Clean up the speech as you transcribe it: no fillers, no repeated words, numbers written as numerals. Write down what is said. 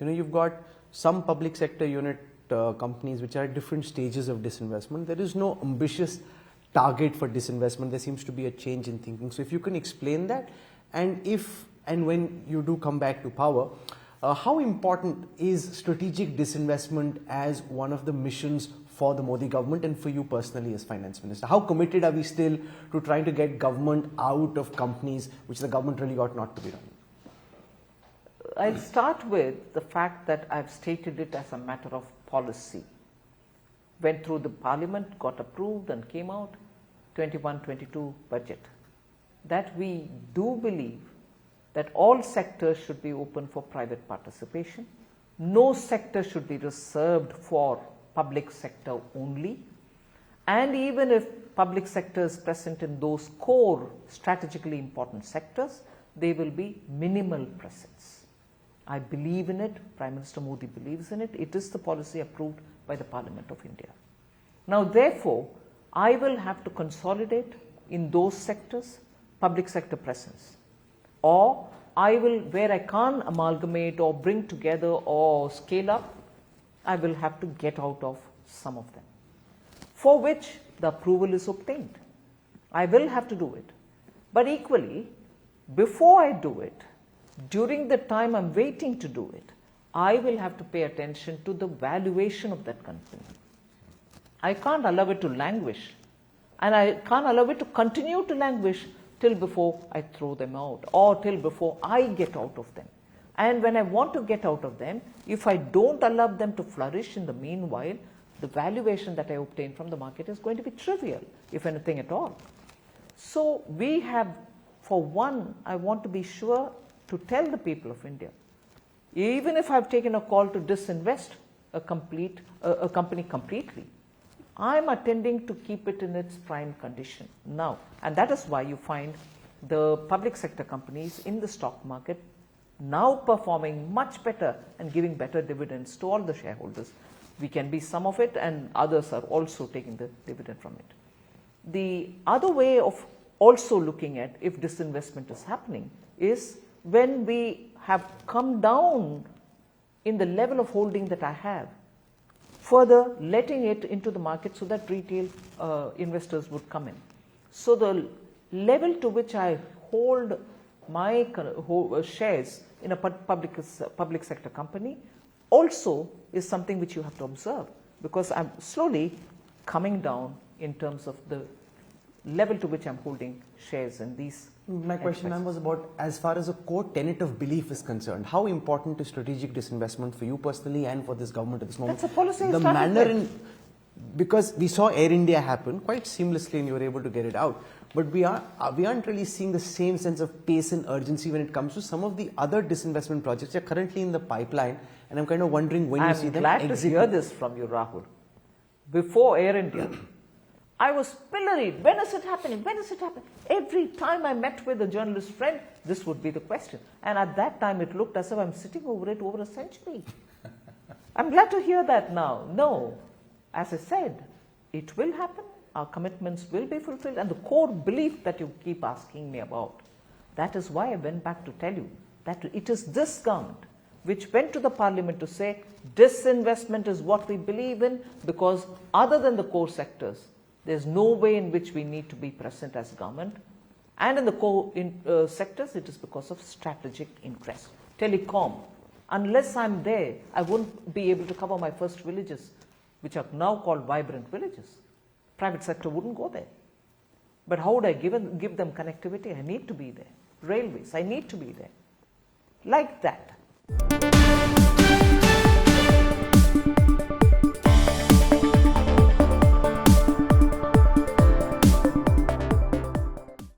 you've got some public sector unit companies which are at different stages of disinvestment. There is no ambitious target for disinvestment. There seems to be a change in thinking. So if you can explain that, and if and when you do come back to power, how important is strategic disinvestment as one of the missions for the Modi government and for you personally as finance minister? How committed are we still to trying to get government out of companies which the government really ought not to be running? I'll start with the fact that I've stated it as a matter of policy. Went through the parliament, got approved and came out, 21-22 budget. That we do believe that all sectors should be open for private participation. No sector should be reserved for public sector only. And even if public sector is present in those core strategically important sectors, they will be minimal presence. I believe in it, Prime Minister Modi believes in it, it is the policy approved by the Parliament of India. Now therefore, I will have to consolidate in those sectors public sector presence, or I will, where I can't amalgamate or bring together or scale up, I will have to get out of some of them, for which the approval is obtained. I will have to do it. But equally, before I do it, during the time I'm waiting to do it, I will have to pay attention to the valuation of that company. I can't allow it to languish, and I can't allow it to continue to languish till before I throw them out or till before I get out of them. And when I want to get out of them, if I don't allow them to flourish in the meanwhile, the valuation that I obtain from the market is going to be trivial, if anything at all. So we have, for one, I want to be sure to tell the people of India, even if I've taken a call to disinvest a company completely, I'm attending to keep it in its prime condition now. And that is why you find the public sector companies in the stock market now performing much better and giving better dividends to all the shareholders. We can be some of it, and others are also taking the dividend from it. The other way of also looking at if disinvestment is happening is when we have come down in the level of holding that I have, further letting it into the market so that retail investors would come in. So the level to which I hold my shares in a public sector company also is something which you have to observe, because I'm slowly coming down in terms of the level to which I'm holding shares in these. My question was about, as far as a core tenet of belief is concerned, how important is strategic disinvestment for you personally and for this government at this moment? That's a policy. The manner in, because we saw Air India happen quite seamlessly and you were able to get it out, but we aren't really seeing the same sense of pace and urgency when it comes to some of the other disinvestment projects that are currently in the pipeline, and I'm kind of wondering when you see them exit. I'm glad to hear this from you, Rahul. Before Air India, I was pilloried. When is it happening? When is it happening? Every time I met with a journalist friend, this would be the question. And at that time, it looked as if I'm sitting over it over a century. I'm glad to hear that now. No, as I said, it will happen. Our commitments will be fulfilled. And the core belief that you keep asking me about, that is why I went back to tell you that it is this government which went to the parliament to say disinvestment is what we believe in, because other than the core sectors, there's no way in which we need to be present as government. And in the core sectors, it is because of strategic interest. Telecom, unless I'm there, I won't be able to cover my first villages, which are now called vibrant villages. Private sector wouldn't go there. But how would I give them connectivity? I need to be there. Railways, I need to be there. Like that.